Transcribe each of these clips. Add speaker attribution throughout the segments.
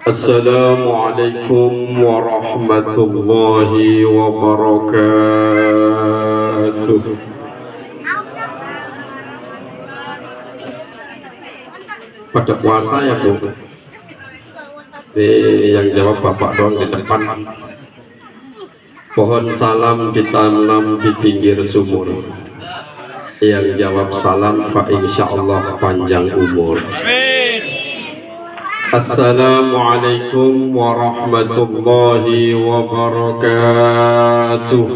Speaker 1: Assalamualaikum warahmatullahi wabarakatuh. Pada puasa ya Bu? Yang jawab Bapak doang di depan. Pohon salam ditanam di pinggir sumur. Yang jawab salam fa insyaallah panjang umur. Assalamualaikum warahmatullahi wabarakatuh.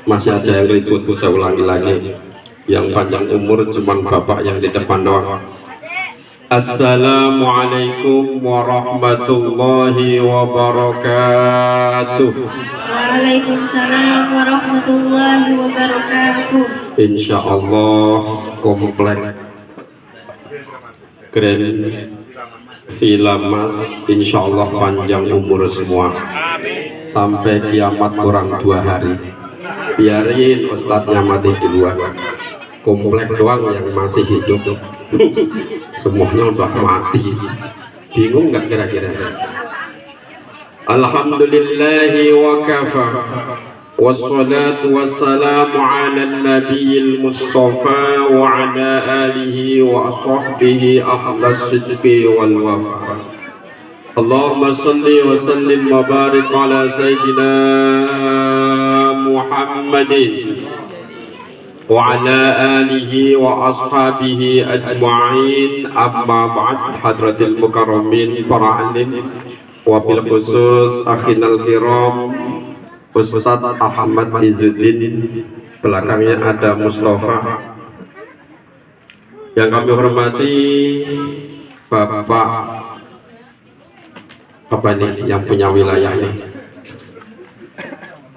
Speaker 1: Masih ada yang ribut, saya ulangi lagi. Yang panjang umur cuman Bapak yang di depan doang. Assalamualaikum warahmatullahi wabarakatuh.
Speaker 2: Waalaikumsalam warahmatullahi wabarakatuh.
Speaker 1: Insyaallah komplek Grand Villa Mas, insyaallah panjang umur semua sampai kiamat kurang 2 hari. Biarin ustadznya mati duluan, komplek doang yang masih hidup. Semuanya udah mati. Bingung nggak kira-kira? Alhamdulillahi wa kafa, wassalatu wassalamu ala nabiyil mustafa wa ala alihi wa sahbihi ahlas sidqi wal wafa. Allahumma salli wa sallim wa barik ala sayyidina Muhammadin wa ala alihi wa ashabihi ajma'in. Amma ba'd. Hadratil mukarramin, para alim, wabil khusus akhinal kiram Ustadz Ahmad Izzuddin, belakangnya ada Mustafa. Yang kami hormati Bapak apa nih yang punya wilayah ini,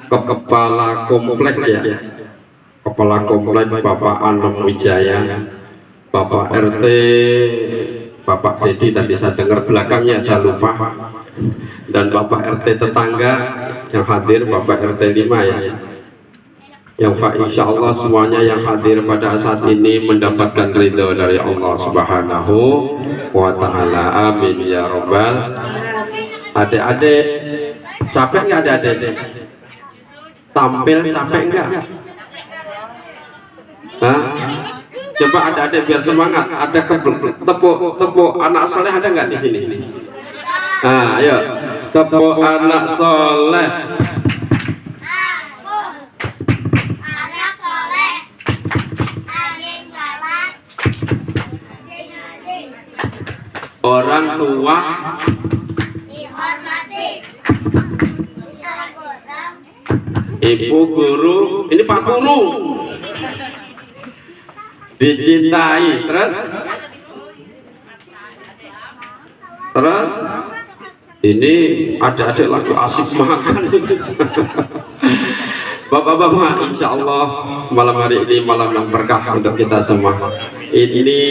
Speaker 1: kepala komplek ya, kepala komplek Bapak Anom Wijaya, Bapak RT, Bapak Dedi tadi saya dengar belakangnya saya lupa, dan Bapak RT tetangga yang hadir, Bapak RT 5 ya, yang insya Allah semuanya yang hadir pada saat ini mendapatkan ridho dari Allah Subhanahu wa Ta'ala. Amin ya Rabbal. Adik-adik capek nggak? Adik-adik tampil capek nggak? Hah? Coba adik-adik biar semangat. Ada tepuk anak soleh ada nggak di sini? Nah, ayo tepuk anak soleh. Orang tua dihormati, ibu guru, ini Pak Guru dicintai, terus ini adik-adik lagu asik makan. Bapak-bapak, insya Allah malam hari ini malam yang berkah untuk kita semua. Ini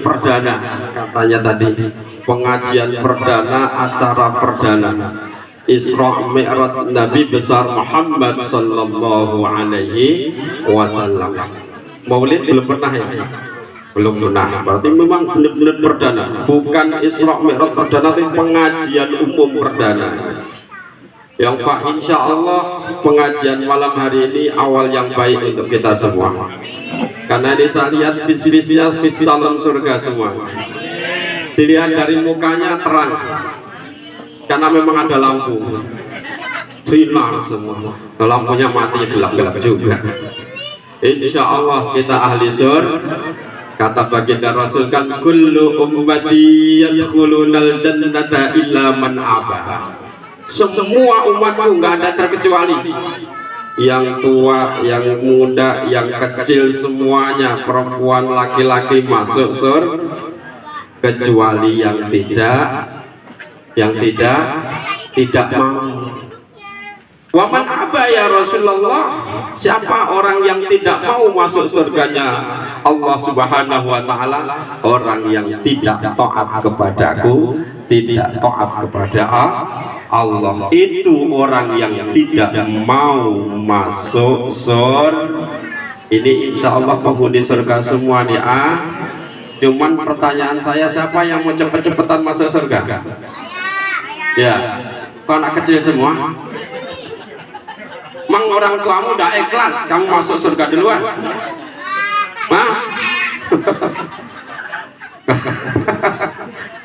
Speaker 1: perdana katanya tadi, pengajian perdana, acara perdana Isra Mi'raj Nabi besar Muhammad sallallahu alaihi wasallam. Maulid belum pernah ya? Belum pernah. Berarti memang benar-benar perdana, bukan Isra Mi'raj perdana, tapi pengajian umum perdana. Yang Pak, insya Allah pengajian malam hari ini awal yang baik untuk kita semua. Karena ini saya lihat visi-visinya visi calon surga semua. Dilihat dari mukanya terang, karena memang ada lampu. Sinar semua. Lampunya mati gelap-gelap juga. Insya Allah kita ahli surga. Kata baginda Rasul kan, kullu ummati yadkhulunal jannata illa man aba. Semua umatku nggak ada terkecuali, yang tua, yang muda, yang kecil, semuanya, perempuan, laki-laki masuk surga, kecuali yang tidak mau. Waman aba ya Rasulullah, siapa orang yang tidak mau masuk surganya Allah Subhanahu wa Ta'ala? Orang yang tidak taat kepadaku, tidak taat kepada Allah, itu orang yang tidak mau masuk surga. Ini insya Allah penghuni surga semua nih. Cuman pertanyaan saya, siapa yang mau cepet-cepetan masuk surga? Ya, kau anak kecil semua. Mang orang tuamu udah ikhlas kamu masuk surga duluan.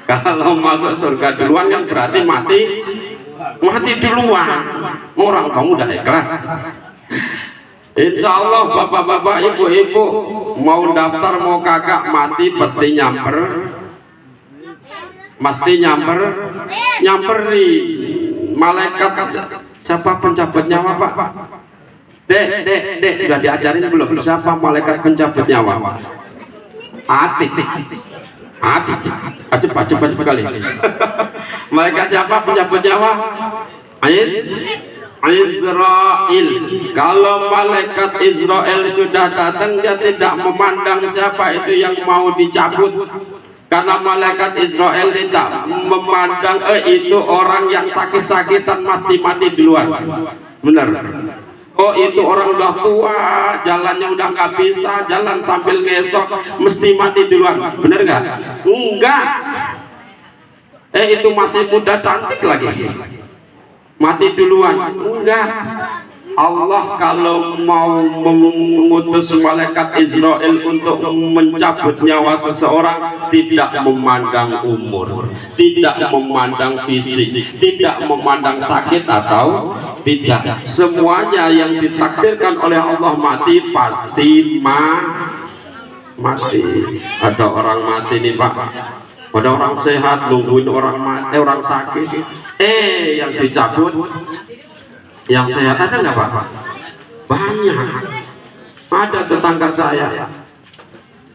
Speaker 1: Kalau masuk surga duluan kan berarti mati duluan. Orang kamu udah ikhlas. Insya Allah bapak-bapak, ibu-ibu mau daftar mau kakak mati pasti nyamperi malaikat. Siapa pencabut nyawa pak? Dek, udah diajarin belum? Siapa malaikat pencabut nyawa? Ati cepat kali. Malaikat siapa pencabut nyawa? Israel. Kalau malaikat Israel sudah datang, dia tidak memandang siapa itu yang mau dicabut, karena malaikat Israel tidak memandang itu orang yang sakit-sakitan mesti mati duluan. Benar. Oh itu orang udah tua, jalannya udah nggak bisa jalan sambil ngesok, mesti mati duluan. Benar nggak? Enggak. Itu masih muda cantik lagi, mati duluan. Enggak. Allah kalau mau mengutus malaikat Israel untuk mencabut nyawa seseorang, tidak memandang umur, tidak memandang fisik, tidak memandang sakit atau tidak. Semuanya yang ditakdirkan oleh Allah mati pasti mati. Ada orang mati nih pak, ada orang sehat nungguin orang mati, orang sakit, yang dicabut yang sehat. Ada nggak pak? Banyak. Ada tetangga saya,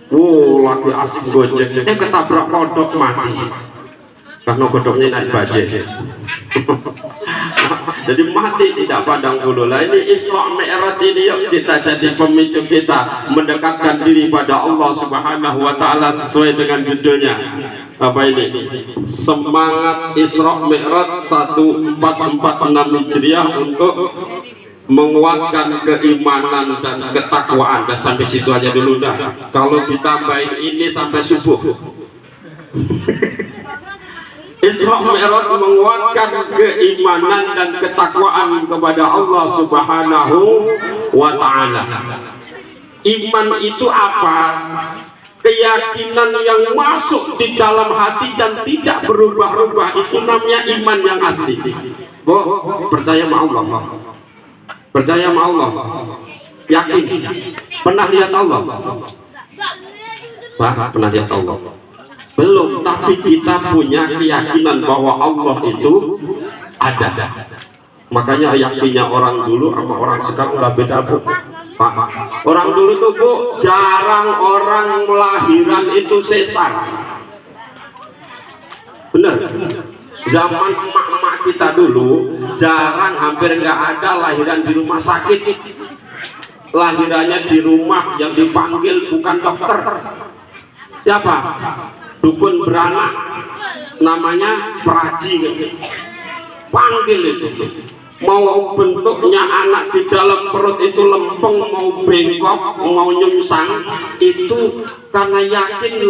Speaker 1: lagi asik gojek, ketabrak kodok mati karena kodoknya naik bajai. Jadi mati tidak pandang bulu. Lah ini Isra Mi'raj ini, yuk kita jadi pemicu kita mendekatkan diri pada Allah Subhanahu wa taala sesuai dengan judulnya. Apa ini? Semangat Isra Mi'raj 1446 Hijriah untuk menguatkan keimanan dan ketakwaan. Dan sampai situ aja dulu dah. Kalau ditambahin ini sampai subuh. Isra Mi'raj menguatkan keimanan dan ketakwaan kepada Allah Subhanahu wa taala. Iman itu apa? Keyakinan yang masuk di dalam hati dan tidak berubah-ubah, itu namanya iman yang asli. Percaya sama Allah. Percaya sama Allah. Yakin. Pernah lihat Allah? Pernah lihat Allah? Belum, tapi kita punya keyakinan bahwa Allah itu ada. Makanya yakinnya orang dulu sama orang sekarang udah beda bu. Orang dulu tuh bu, jarang orang lahiran itu sesar. Bener. Zaman emak-emak kita dulu jarang, hampir nggak ada lahiran di rumah sakit. Lahirannya di rumah, yang dipanggil bukan dokter. Siapa? Dukun beranak, namanya praji. Panggil itu. Mau bentuknya anak di dalam perut itu lempeng, mau bengkok, mau nyungsang, itu karena yakin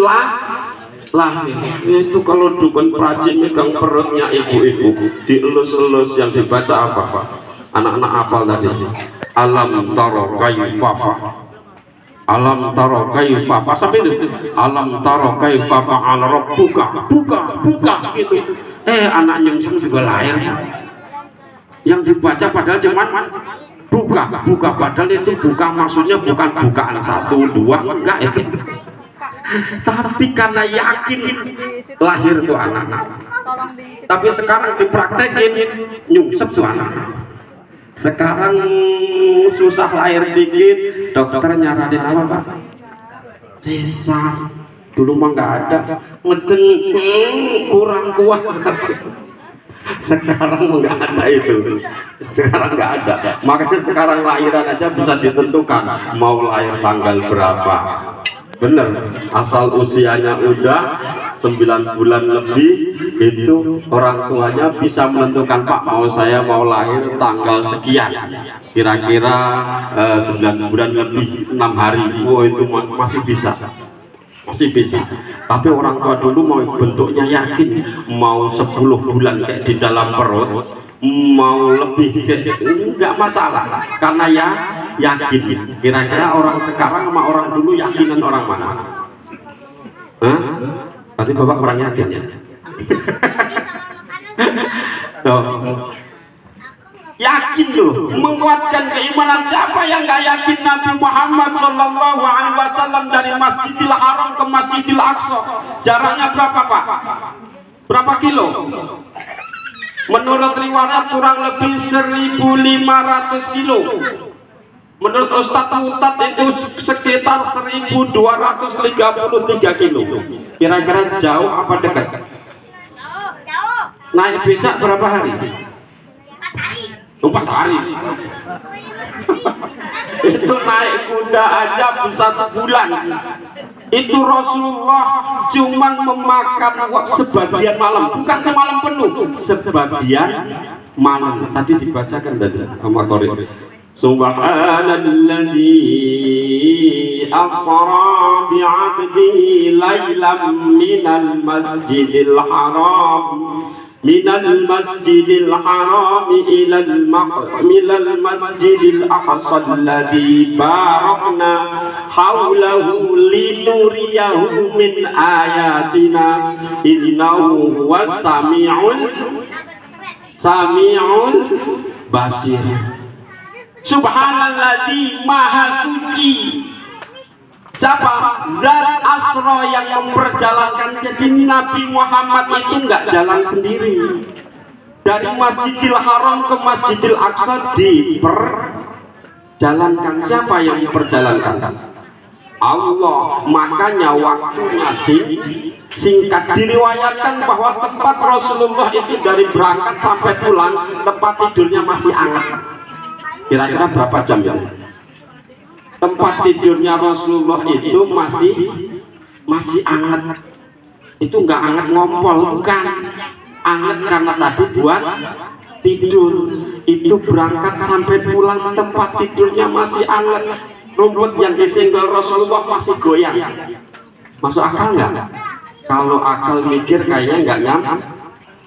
Speaker 1: lahir. Itu kalau dukun praji megang perutnya ibu-ibu, dielus-elus, yang dibaca apa pak? Anak-anak apal tadi. Alam taro kaifafa. Alam taro kaifafa, sampai itu. Alam taro kaifafa ala rabbuka. Buka gitu. Anak nyungsang juga lahir. Yang dibaca padahal cuman buka, padahal itu buka maksudnya bukan bukaan 1, 2, enggak itu. Tapi karena yakin lahir tuh anak-anak. Tapi sekarang dipraktekin nyungsep tuh anak. Sekarang susah lahir dikit, dokter nyaranin apa pak? Sesar. Dulu mah nggak ada, ngeden kurang kuat. Sekarang nggak ada itu. Sekarang nggak ada. Makanya sekarang lahiran aja bisa ditentukan mau lahir tanggal berapa, bener, asal usianya udah 9 bulan lebih itu orang tuanya bisa menentukan, Pak saya mau lahir tanggal sekian, kira-kira 9 bulan lebih 6 hari. Oh itu masih bisa. Tapi orang tua dulu mau bentuknya yakin, mau 10 bulan kayak di dalam perut, mau lebih enggak masalah, karena ya yakin. Kira-kira orang sekarang sama orang dulu yakinan orang mana? Hah? Tadi bapak kurang yakin ya? Yakin loh, menguatkan keimanan. Siapa yang nggak yakin Nabi Muhammad SAW dari Masjidil Haram ke Masjidil Aqsa jaraknya berapa Pak? Berapa kilo? Menurut riwayat kurang lebih 1.500 kilo. Menurut Ustadz Mutat itu sekitar 1.233 kilo. Kira-kira jauh apa dekat?
Speaker 2: Jauh.
Speaker 1: Naik becak berapa hari? 4 hari. Itu naik kuda aja bisa sebulan. Itu Rasulullah cuman memakan sebagian malam, bukan semalam penuh, sebagian malam. Tadi dibacakan tadi sama Qori. Subhanalladzi asra bi'abdihi lailan minal masjidil haram minal masjidil haram ilal masjidil aqsa alladzi barakna haulahu linuriyahu min ayatina innahu huwas sami'ul basir. Subhanalladzi maha suci. Siapa? Zat Asra yang memperjalankan. Jadi Nabi Muhammad itu nggak jalan sendiri. Dari Masjidil Haram ke Masjidil Aqsa diperjalankan. Siapa yang memperjalankan? Allah. Makanya waktunya singkat. Diriwayatkan bahwa tempat Rasulullah itu dari berangkat sampai pulang tempat tidurnya masih hangat. Kira-kira berapa jam ya? Tempat tidurnya Rasulullah itu masih hangat. Itu enggak hangat ngompol, bukan. Hangat karena tadi buat tidur. Itu berangkat sampai pulang tempat tidurnya masih hangat. Rumput yang disenggol Rasulullah masih goyang. Masuk akal enggak? Kalau akal mikir kayaknya enggak nyam.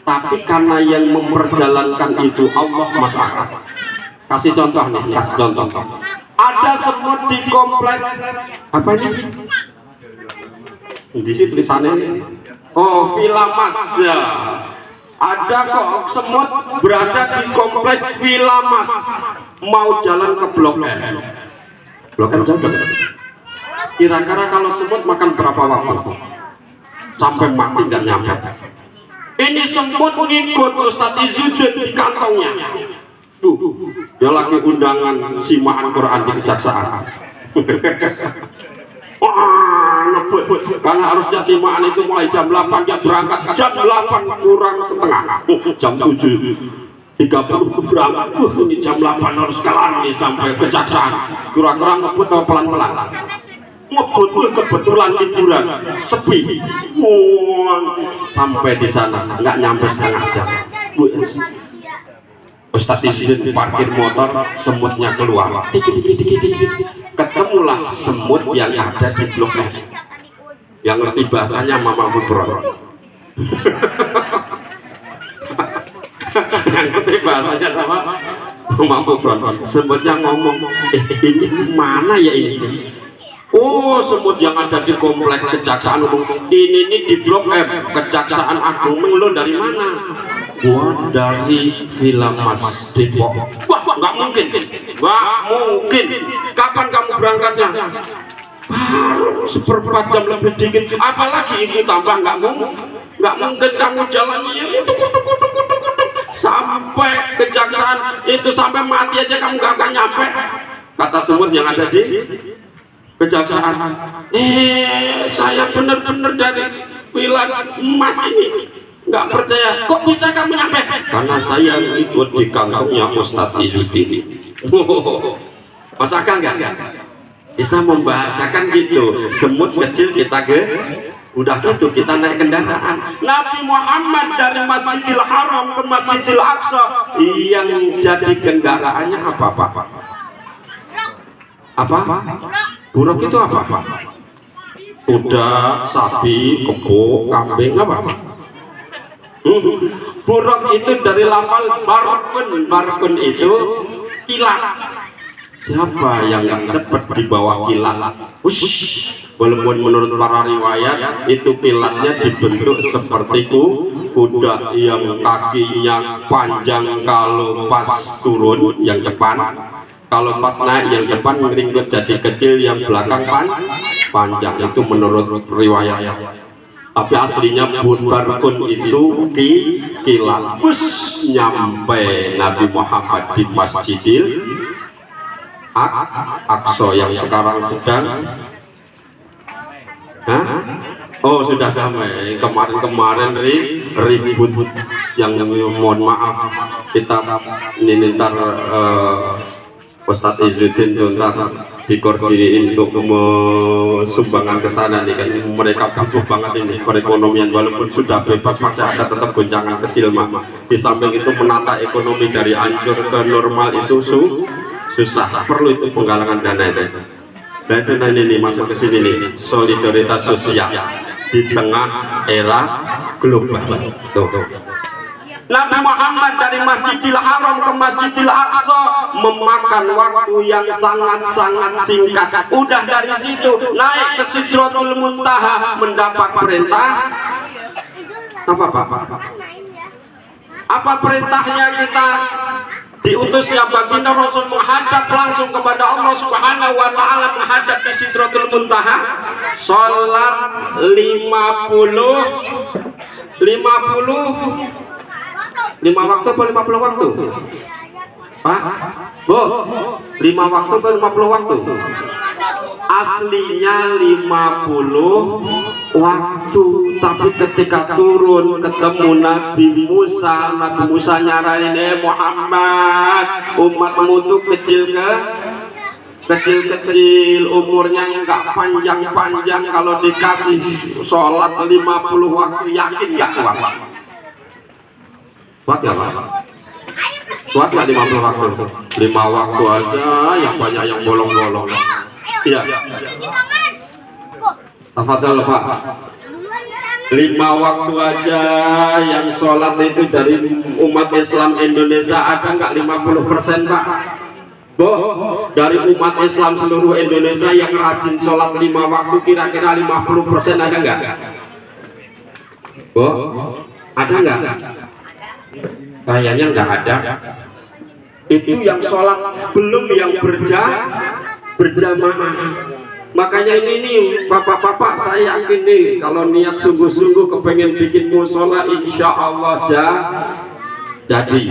Speaker 1: Tapi karena yang memperjalankan itu Allah, masuk akal. Kasih contoh nih, kasih contoh. Ada semut di komplek apa ini? Di situ tulisannya. Oh, Villa Mas. Ya. Ada kok semut berada di komplek Villa Mas. Mau jalan ke Blok M. Blok M jauh. Kira-kira kalau semut makan berapa waktu? Sampai mati nggak nyampe. Ini semut ngikut Ustadz Izzuddin di kantongnya. Dia lagi undangan simaan Quran di kejaksaan. Wah, ngebut. Karena harusnya simaan itu mulai jam 8, dia berangkat jam 8 kurang setengah. Jam 7.30 berangkat. Ini jam 8 harus kelar nih sampai kejaksaan. Kurang-kurang ngebut atau pelan-pelan? Ngebut, kebetulan liburan, sepi. Sampai di sana nggak nyampe setengah jam. Ustadz Izzuddin parkir motor, semutnya keluar. Ketemulah semut yang ada di Blok M. Yang ngerti bahasanya Mama Mubron. Yang ngerti bahasanya sama Mama Mubron. Semutnya ngomong, ini mana ya ini? Oh, semut yang ada di komplek Kejaksaan Agung. Ini di Blok M, Kejaksaan Agung. Lo dari mana? Gua dari Villa Mas Depok. Wah, nggak mungkin. Kapan kamu berangkatnya? Baru 1/4 jam lebih dikit. Apalagi itu tambah nggak mungkin kamu jalannya sampai kejaksaan itu, sampai mati aja kamu nggak akan nyampe. Kata semut yang ada di kejaksaan. Saya benar-benar dari Villa Mas ini. Nggak percaya, kok bisa kamu nyampe? Karena saya ikut di kantongnya Ustadz Izzuddin. Masuk akal nggak? Kita membahasakan gitu, semut kecil kita udah gitu kita naik kendaraan. Nabi Muhammad dari Masjidil Haram ke Masjidil Aqsa yang jadi kendaraannya apa? Buruk itu apa? Kuda, sapi, kebo, kambing apa? Buruk itu dari lafal barkun itu kilat. Siapa yang nggak cepat di bawah kilat? Walaupun menurut para riwayat itu kilatnya dibentuk seperti kuda yang kakinya panjang kalau pas turun yang depan, kalau pas naik yang depan meringkut jadi kecil, yang belakang panjang. Itu menurut riwayat. Tapi aslinya barkun itu kilat. Nyampe Nabi Muhammad di Masjidil Aqsa yang sekarang sedang sudah damai. Kemarin ribut yang mohon maaf kita ini ntar Ustadz Izzuddin ntar dikoordinir untuk sumbangan ke sana nih kan, mereka butuh banget ini perekonomian, walaupun sudah bebas masih ada tetap goncangan kecil mama. Di samping itu menata ekonomi dari hancur ke normal itu susah, perlu itu penggalangan dana itu. Dan itu nanti nih masuk ke sini nih, solidaritas sosial di tengah era global. Tuh. Nabi Muhammad dari Masjidil Haram ke Masjidil Aqsa memakan waktu yang sangat-sangat singkat. Udah dari situ naik ke Sidratul Muntaha mendapat perintah apa perintahnya? Kita diutusnya baginda Rasul menghadap langsung kepada Allah Subhanahu wa taala, menghadap ke Sidratul Muntaha, salat 5 waktu atau 50 waktu? Pak? Bu, 5 waktu atau 50 waktu? Aslinya 50 waktu, tapi ketika turun ketemu Nabi Musa nyaranin, Muhammad, umatmu tuh kecil-kecil, umurnya nggak panjang-panjang, kalau dikasih sholat 50 waktu yakin nggak kuat? Kuat ya Pak? Kuat nggak 50 waktu? 5 waktu aja yang banyak yang bolong-bolong. Iya. Tafadhol Pak. 5 waktu aja yang sholat itu dari umat Islam Indonesia ada nggak 50% Pak? Dari umat Islam seluruh Indonesia yang rajin sholat 5 waktu kira-kira 50% ada nggak? Ada nggak? Kayaknya nggak ada. Itu yang sholat, belum yang berjamaah. Makanya ini bapak-bapak, saya yakin nih kalau niat sungguh-sungguh kepengen bikin musola, insya Allah jadi.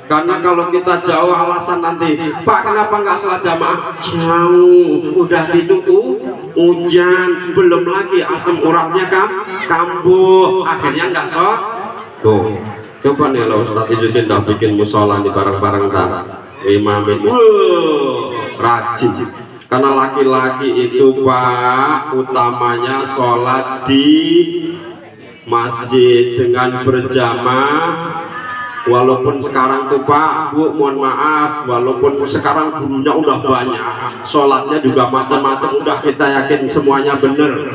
Speaker 1: Karena kalau kita jauh alasan nanti, Pak kenapa nggak sholat jamaah? Jauh, udah gitu hujan, belum lagi asam uratnya kambuh, akhirnya nggak sholat. Tuh, coba nih kalau Ustadz Izzuddin udah bikin musola di bareng-bareng imamin, rajin. Karena laki-laki itu Pak utamanya sholat di masjid dengan berjamaah. Walaupun sekarang tuh Pak, Bu, mohon maaf, walaupun sekarang gurunya udah banyak, sholatnya juga macam-macam, udah kita yakin semuanya bener.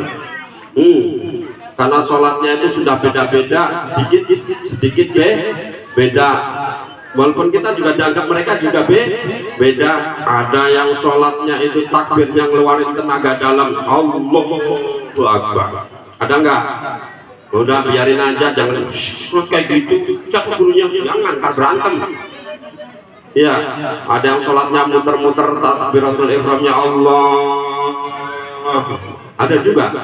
Speaker 1: Karena sholatnya itu sudah beda-beda, sedikit beda. Walaupun kita juga dianggap mereka juga beda. Ada yang sholatnya itu takbir yang ngeluarin tenaga dalam, Allahu Akbar. Ada enggak? Udah biarin aja, jangan terus kayak gitu. Siapa gurunya? Jangan, ntar berantem. Ya, ada yang sholatnya muter-muter takbiratul ihramnya Allah. Ada juga.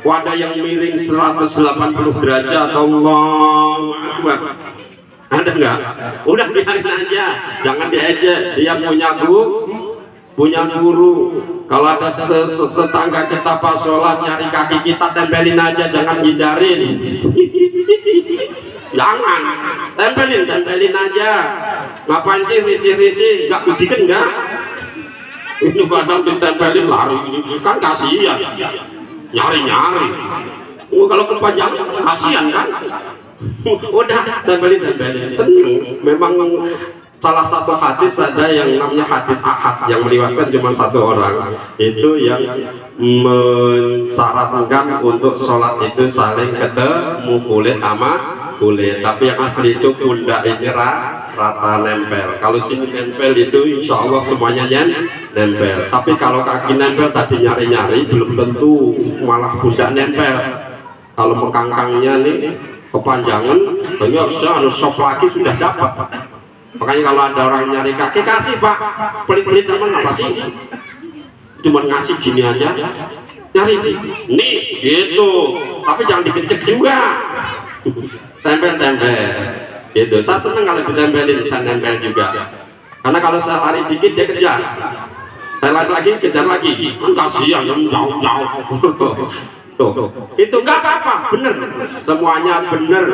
Speaker 1: Ada yang miring 180 derajat, Allahu Akbar. Ada enggak? Udah biarin aja, jangan diejek. Dia punya guru. Kalau ada tetangga kita pas sholat nyari kaki kita, tempelin aja, jangan hindarin. Jangan, tempelin aja. Ngapain sih risi-risi? Nggak bikin enggak? Ini kadang ditempelin lari kan kasihan, nyari-nyari. Kalau kepanjangan kasihan kan. Udah tempelin, seneng. Memang salah satu hadis ada yang namanya hadis ahad yang meriwayatkan cuma satu orang, itu yang mensyaratkan untuk sholat itu saling ketemu kulit sama kulit, tapi yang asli itu pundak ini rata nempel. Kalau sini nempel itu insya Allah semuanya nempel, tapi kalau kaki nempel tadi nyari-nyari belum tentu malah pundak nempel. Kalau mengkangkangnya nih kepanjangan, ini harus sop lagi sudah dapat. Makanya kalau ada orang nyari kaki, kasih Pak, pelit-pelit teman apa sih? Cuma ngasih gini aja, nyari nih gitu, tapi jangan dikecek juga. Tempel-tempel gitu. Saya seneng kalau ditempelin, saya nempel juga. Karena kalau saya lari dikit dia kejar, saya lari lagi kejar lagi, kan kasihan yang jauh-jauh. Tuh, itu nggak apa-apa, bener, semuanya bener.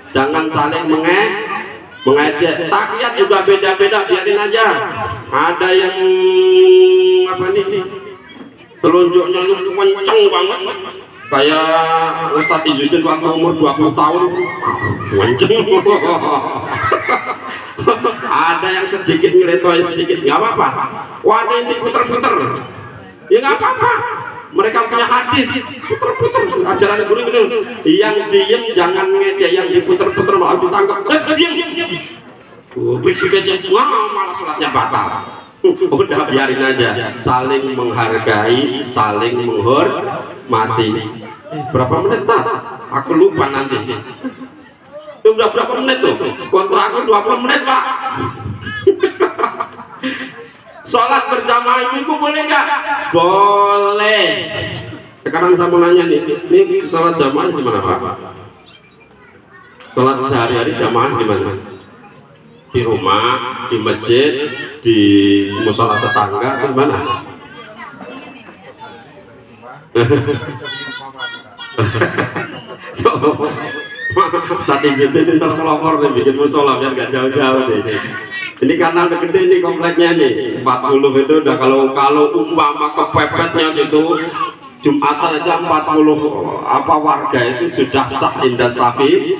Speaker 1: Jangan saling mengejek. Takyat juga beda-beda, biarin aja. Ada yang apa nih, telunjuknya itu kenceng banget, kayak Ustadz Izzuddin waktu umur 20 tahun, kenceng. Ada yang sedikit ngeletoy sedikit, nggak apa-apa. Wadah ini puter-puter, ya nggak apa-apa. Mereka punya hadis, puter-puter ajaran guru itu. Yang diem jangan ngejek, yang diputer-puter malah ditangkap. Diam. Berisik aja, malah sholatnya batal. Udah biarin aja, saling menghargai, saling menghormati. Berapa menit Ustaz? Aku lupa nanti. Itu udah berapa menit tuh? Kontrak aku 20 menit Pak. Sholat berjamaah itu boleh nggak? Boleh. Sekarang saya mau nanya nih, ini sholat jamaah di mana Pak? Sholat sehari-hari jamaah di mana? Di rumah, di masjid, di musola tetangga, di mana? Ustadz Izzuddin terpelopor nih bikin musola biar nggak jauh-jauh deh. Ini karena udah gede nih kompleknya nih, 40 itu udah kalau umpama kepepetnya gitu Jumatan aja 40 apa warga itu sudah sah indah Syafi'i.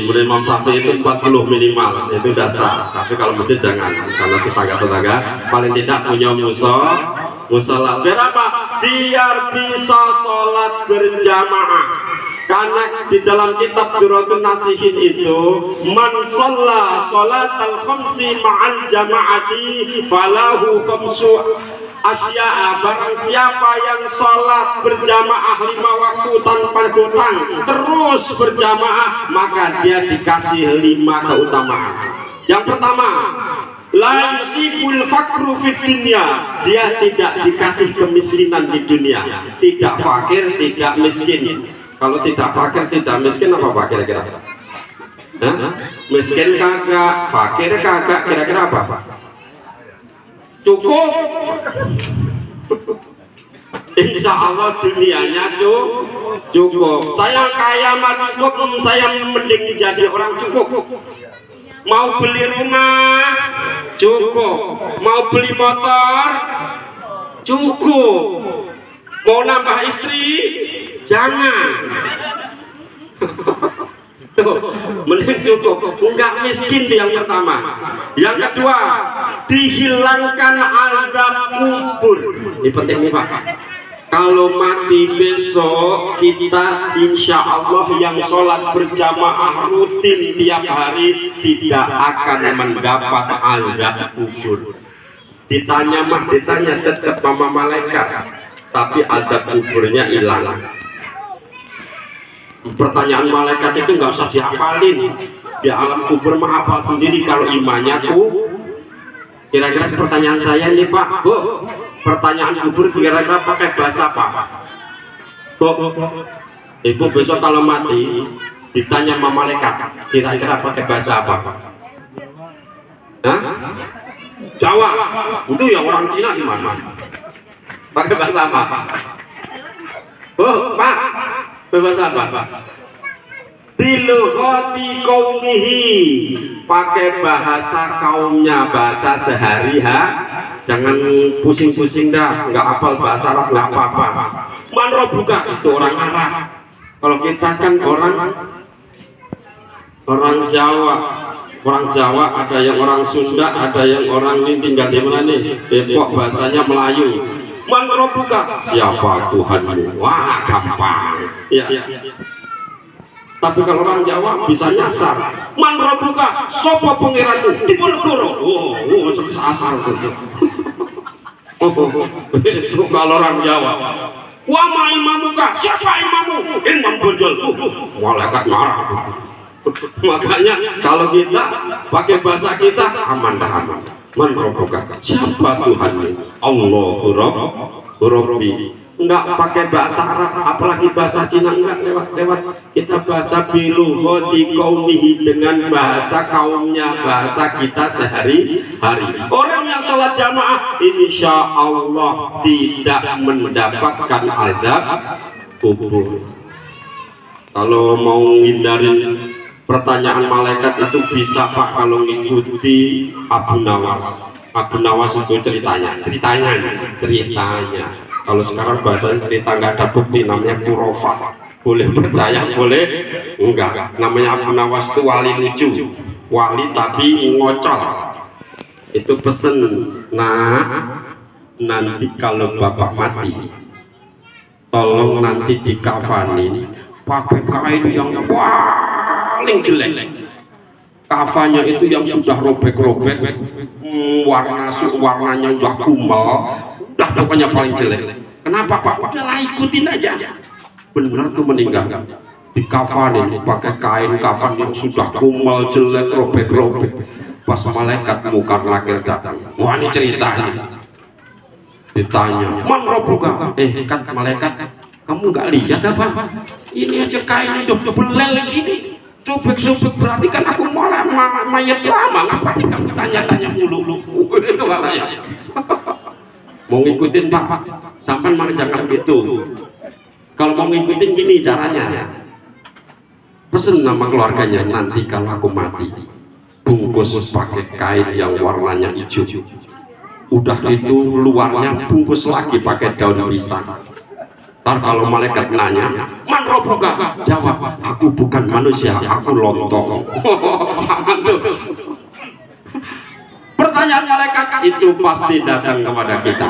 Speaker 1: Menurut Imam Syafi'i itu 40 minimal, itu udah sah. Tapi kalau masjid jangan, karena tetangga-tetangga paling tidak punya musola. Biar apa? Biar bisa sholat berjamaah. Karena di dalam kitab Durratun Nasihin itu, man sholla sholatal khamsi ma'al jama'ati falahu khamsu asya'a. Barang siapa yang sholat berjamaah 5 waktu tanpa gotang terus berjamaah, maka dia dikasih 5 keutamaan. Yang pertama, la yusibul fakru fid dunya, dia tidak dikasih kemiskinan di dunia, tidak fakir, tidak miskin. Kalau tidak fakir, tidak miskin apa Pak kira-kira? Miskin kagak, fakir kagak, kira-kira apa? Cukup. Insya Allah dunianya cukup. Saya kaya mah cukup, saya mending jadi orang cukup. Mau beli rumah cukup, mau beli motor cukup, mau nambah istri jangan. Tuh, mending cukup, enggak miskin yang pertama. Yang kedua, dihilangkan azab kubur. Ini penting nih Pak. Kalau mati besok, kita insya Allah yang sholat berjamaah rutin tiap hari tidak akan mendapat azab kubur. Ditanya tetap sama malaikat, tapi azab kuburnya hilang. Pertanyaan malaikat itu nggak usah dihafalin, di alam kubur mah hafal sendiri kalau imannya tuh. Kira-kira pertanyaan saya nih Pak, Bu, pertanyaan kubur kira-kira pakai bahasa apa? Bu, Ibu besok kalau mati ditanya sama malaikat, kira-kira pakai bahasa apa? Hah? Jawa. Itu ya orang Cina gimana? Pakai bahasa apa? Bu, Pak, bahasa apa? Bilughati qaumihi, pakai bahasa kaumnya, bahasa sehari-hari. jangan pusing-pusing dah, nggak hafal bahasa Arab nggak apa-apa. Man rabbuka itu orang Arab. Kalau kita kan orang Jawa, ada yang orang Sunda, ada yang orang ini tinggal di mana nih? Depok, bahasanya Melayu. Man rabbuka, siapa Tuhanmu? Wah, gampang. Ya. Tapi kalau orang Jawa bisa nyasar. Man rabbuka, sapa pangeranmu? Diponegoro. Oh, asar itu. Itu kalau orang Jawa. Wa ma imamuka, siapa imammu? Imam Bonjol. Malaikat marah. Makanya kalau kita pakai bahasa kita aman. Man rabbuka, siapa Tuhanmu? Allahu Rabbi. Enggak pakai bahasa Arab, apalagi bahasa Cina, enggak lewat. Kita bahasa bilughati qaumihi, dengan bahasa kaumnya, bahasa kita sehari-hari. Orang yang sholat jamaah insya Allah tidak mendapatkan azab kubur. Kalau mau hindarin pertanyaan malaikat itu bisa Pak, kalau ngikuti Abu Nawas itu ceritanya. Kalau sekarang bahasanya cerita nggak ada bukti, namanya kurofat. Boleh percaya, boleh enggak. Namanya Abu Nawas itu wali lucu, wali tapi ngocol. Itu pesen, nah nanti kalau bapak mati, tolong nanti dikafanin pakai kain yang paling jelek. Kafannya itu yang sudah robek-robek, warnanya udah kumal, dah pokoknya paling jelek. Kenapa Pak? Udahlah ikutin aja. Benar tuh meninggal, dikafanin pakai kain kafan yang sudah kumal, jelek, robek-robek. Pas malaikat mungkar nakir datang, wah ini ceritanya. Ditanya, man rabbuka? Kan malaikat, kamu nggak lihat apa? Ini aja kain udah belel gini. Sobek-sobek, berarti kan aku malah mayat lama. Ngapain kamu tanya-tanya mulu? Itu katanya. Mau ngikutin Pak, sampai mana jangan gitu. Kalau mau ngikutin gini caranya, pesen nama keluarganya, nanti kalau aku mati bungkus pakai kain yang warnanya hijau. Udah gitu luarnya bungkus lagi pakai daun pisang. Ntar kalau malaikat nanya, man rabbuka? Jawab, aku bukan manusia, aku lontong. Pertanyaan malaikat itu pasti datang kepada kita.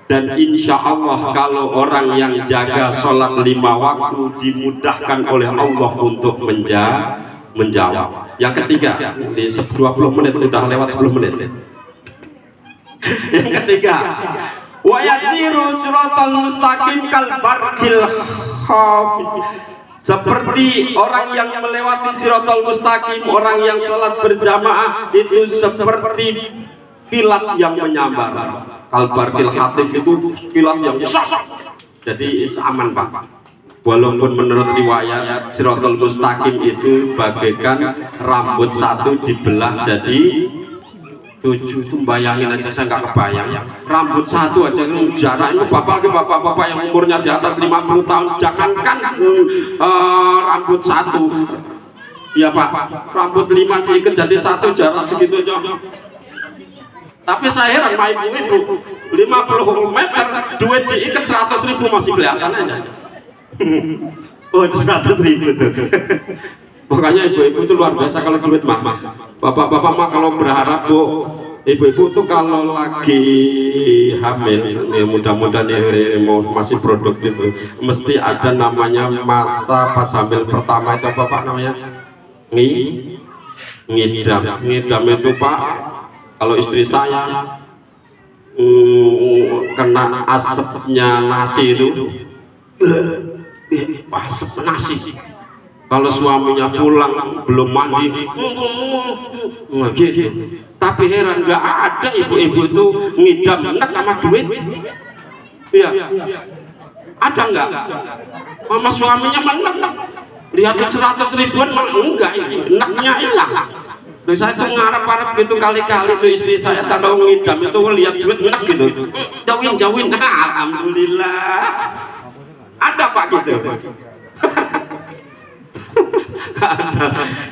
Speaker 1: Dan insya Allah kalau orang yang jaga sholat 5 waktu dimudahkan oleh Allah untuk menjawab. Yang ketiga, di 20 menit, udah lewat 10 menit. Yang ketiga, wa yasiru siratal mustaqim kal barqil khafif, seperti orang yang melewati siratal mustaqim, orang yang sholat berjamaah itu seperti kilat yang menyambar. Kal barqil khafif itu kilat yang jadi aman Pak. Walaupun menurut riwayat siratal mustaqim itu bagaikan rambut satu dibelah jadi 7. Itu bayangin aja, saya nggak kebayang. Rambut satu aja itu jaraknya bapak-bapak yang umurnya di atas 50 tahun, jangankan rambut satu. Ya Pak, rambut 5 diikat jadi 1 jarak segitu aja. Tapi saya heran sama ibu-ibu, 50 meter duit diikat 100.000 masih kelihatan aja. Oh itu 100.000 tuh. Makanya ibu-ibu itu luar biasa kalau duit mama. Bapak-bapak mah kalau berharap Bu, ibu-ibu tuh kalau lagi hamil, ya mudah-mudahan mau masih produktif, mesti ada namanya masa pas hamil pertama itu apa Pak namanya? Ngidam itu Pak. Kalau istri saya kena asapnya nasi itu, asap nasi. Kalau suaminya pulang belum mandi, gitu. Tapi heran nggak ada ibu-ibu itu ngidam enak sama duit. Iya, ada nggak? Mama suaminya menek, lihat 100.000-an enggak, enaknya hilang. Terus saya tuh ngarep-ngarep gitu kali-kali tuh istri saya kalau ngidam itu lihat duit enak gitu. Jauhin, alhamdulillah. Ada Pak gitu.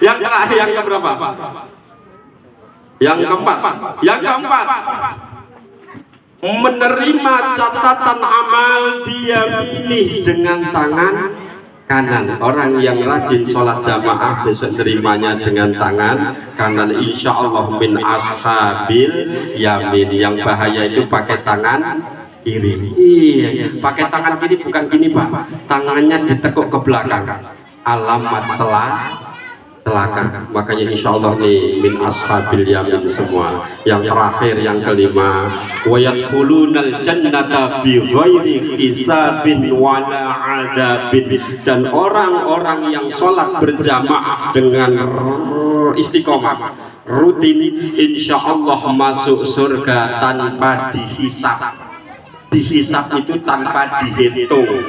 Speaker 1: Yang terakhir, yang keberapa? Yang keempat. menerima catatan amal biyaminih dengan tangan kanan. Orang yang rajin sholat jamaah besok nerimanya dengan tangan kanan, insya Allah min ashabil yamin. Yang bahaya itu pakai tangan kiri. Iya, pakai tangan kiri bukan gini Pak, tangannya ditekuk ke belakang, alamat celaka. Makanya insya Allah nih min ashabil yamin semua. Yang terakhir, yang kelima, wa yadkhulunal jannata bi ghairi hisabin wala adzabin. Dan orang-orang yang sholat berjamaah dengan istiqomah rutin, insya Allah masuk surga tanpa dihisab. Dihisab itu tanpa dihitung.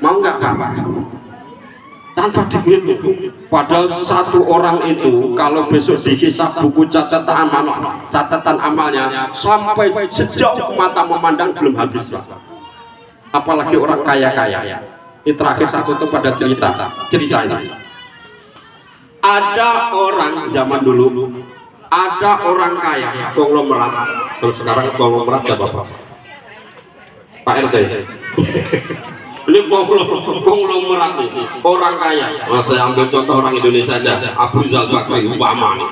Speaker 1: Mau nggak Pak? Tanpa dihitung. Padahal satu orang itu kalau besok dihisab buku catatan amalnya sampai sejauh mata memandang belum habis Pak. Apalagi orang kaya-kaya. Ini terakhir satu itu pada cerita ini. Ada orang zaman dulu, ada orang kaya konglomerat. Kalau sekarang konglomerat siapa Pak? Pak RT. Ini konglomerat nih, orang kaya. Nah, saya ambil contoh orang Indonesia saja, Abu Rizal Bakri umpama nih.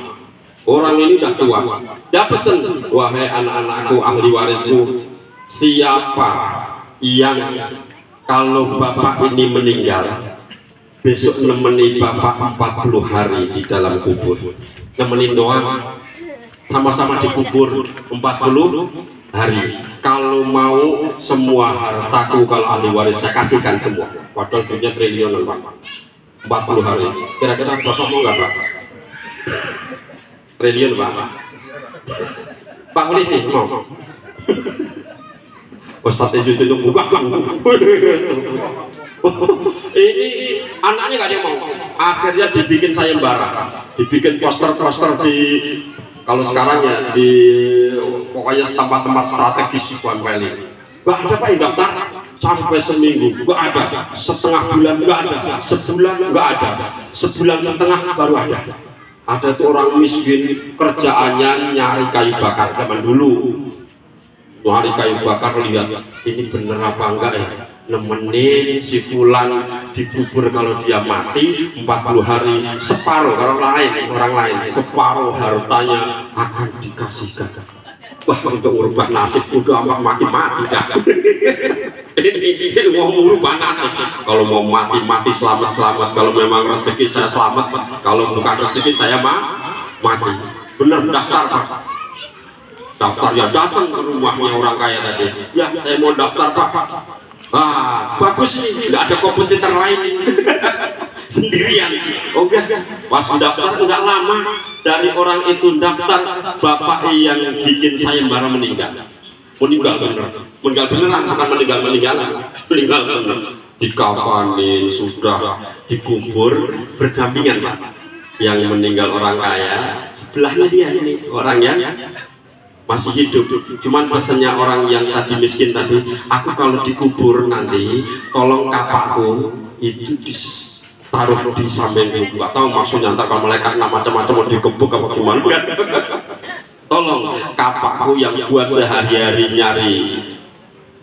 Speaker 1: Orang ini udah tua, dia pesen, wahai anak-anakku, ahli warisku, siapa yang kalau bapak ini meninggal, besok nemeni bapak 40 hari di dalam kubur. Nemenin doang, sama-sama dikubur 40 hari. Kalau mau semua hartaku kalau ahli waris saya kasihkan semua. Padahal dunia triliunan Pak. 40 hari. Kira-kira bapak mau nggak Pak? Triliun Pak. Pak polisi mau? Ustadz itu buka. Ini anaknya nggak ada yang mau. Akhirnya dibikin sayembara, dibikin poster-poster di, kalau sekarang ya di pokoknya tempat-tempat strategis One Valley. Gak ada Pak yang daftar sampai seminggu, gak ada. Setengah bulan gak ada, sebulan gak ada, sebulan setengah baru ada. Ada tuh orang miskin kerjaannya nyari kayu bakar zaman dulu. Nyari kayu bakar, lihat ini bener apa enggak ya, nemenin si fulan dikubur kalau dia mati 40 hari, separuh orang lain separuh hartanya akan dikasihkan. Wah, untuk merubah nasib udah mati dah. Ini mau merubah nasib. Kalau mau mati selamat. Kalau memang rezeki saya selamat, kalau bukan rezeki saya mati. Bener daftar Pak. Daftar ya, datang ke rumahnya orang kaya tadi. Ya, saya mau daftar Pak. Ah, bagus nih, nggak ada kompetitor lain sendirian. Oke, pas daftar nggak lama dari orang itu daftar, bapak yang bikin sayembara meninggal beneran, bukan meninggal bener, dikafanin, sudah dikubur berdampingan Pak. Yang meninggal orang kaya, sebelahnya dia ini orang yang masih hidup. Cuman pesannya orang yang tadi miskin tadi, aku kalau dikubur nanti tolong kapakku itu ditaruh di sampingku. Nggak tahu maksudnya, ntar kalau malaikat macam-macam mau dikebuk apa gimana. Tolong kapakku yang buat sehari-hari nyari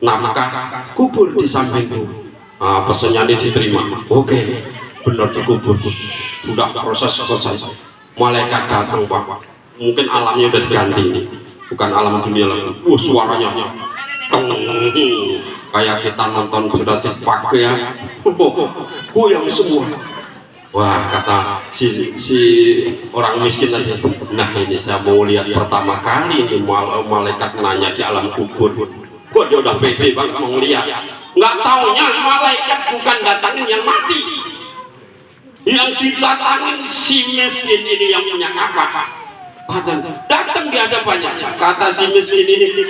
Speaker 1: nafkah kubur di sampingku. Nah, pesannya ini diterima. Oke, benar dikubur. Sudah proses selesai. Malaikat datang Pak. Mungkin alamnya udah diganti nih. Bukan alam dunia lagi. Suaranya kayak kita nonton Jurassic Park ya. Goyang semua. Wah, kata si orang miskin tadi, nah ini saya mau lihat pertama kali ini malaikat nanya di alam kubur. Kok dia udah pede banget mau lihat. Nggak taunya malaikat bukan datangin yang mati, yang didatangin si miskin ini yang punya kapak. Datang di hadapannya, kata si miskin ini,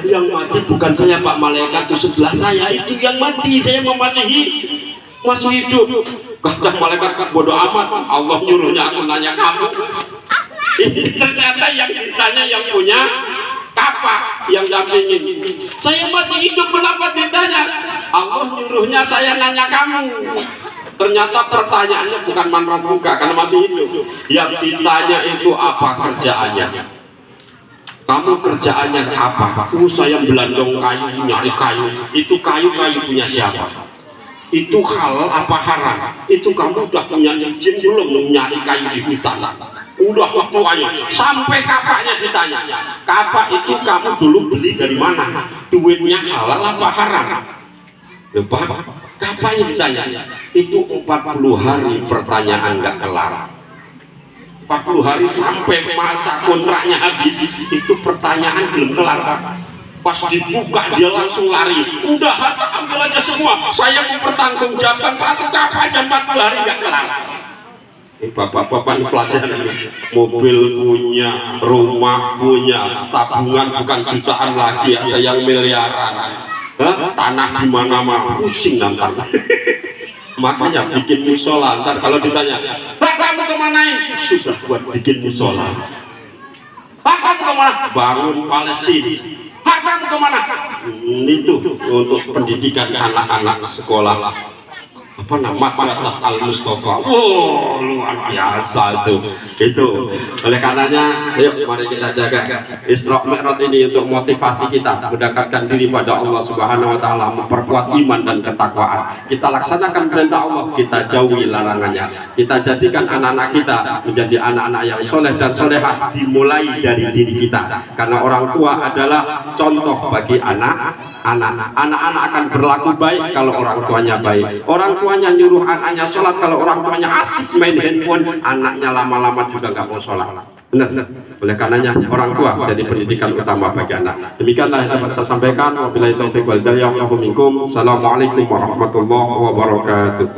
Speaker 1: yang mati bukan saya Pak, malaikat itu sebelah saya itu yang mati, saya masih hidup. Kata malaikat, bodoh amat, Allah nyuruhnya aku nanya kamu. Ini ternyata yang ditanya yang punya kapak, yang dampingin. Saya masih hidup, kenapa ditanya? Allah nyuruhnya saya nanya kamu. Ternyata pertanyaannya bukan manfaat buka karena masih hidup. Yang ditanya itu apa kerjaannya. Kamu kerjaannya apa? Saya belandong kayu, nyari kayu. Itu kayu punya siapa? Itu halal apa haram? Itu kamu udah punya izin belum nyari kayu di hutan? Udah waktunya. Sampai kapaknya ditanya. Kapak itu kamu dulu beli dari mana? Duitnya halal apa haram? Lupa. Kapaknya ditanya. Itu 40 hari pertanyaan nggak kelar. 40 hari sampai masa kontraknya habis, itu pertanyaan belum kelar. Pas dibuka dia langsung lari. Udah, ambil aja semua. Saya mau pertanggungjawabkan satu kapal aja 40 hari nggak kelar. Bapak-bapak ini pelajaran. Mobil punya, rumah punya, tabungan bukan jutaan lagi, ada yang miliaran. Tanah di mana-mana, pusing nanti. Makanya bikin musola. Ntar kalau ditanya, "Pak, kamu kemana ini?" Susah buat bikin musola. "Pak, kamu kemana?" Bangun Palestina. "Pak, kamu kemana?" Itu untuk pendidikan anak-anak sekolah. Apa nama Madrasah Al Mustafa. Wow, luar biasa itu. Itu oleh karenanya, ayo mari kita jaga Isra Mi'raj ini untuk motivasi kita mendekatkan diri pada Allah Subhanahu wa taala, memperkuat iman dan ketakwaan. Kita laksanakan perintah Allah, kita jauhi larangannya. Kita jadikan anak-anak kita menjadi anak-anak yang soleh dan solehah, dimulai dari diri kita. Karena orang tua adalah contoh bagi anak-anak. Anak-anak akan berlaku baik kalau orang tuanya baik. Orang tuanya nyuruh anaknya sholat, kalau orang tuanya asik main handphone, anaknya lama-lama juga nggak mau sholat. Benar. Oleh karenanya orang tua jadi pendidikan utama bagi anak. Demikianlah yang dapat saya sampaikan. Wabillahi taufiq wal hidayah. Assalamualaikum warahmatullahi wabarakatuh.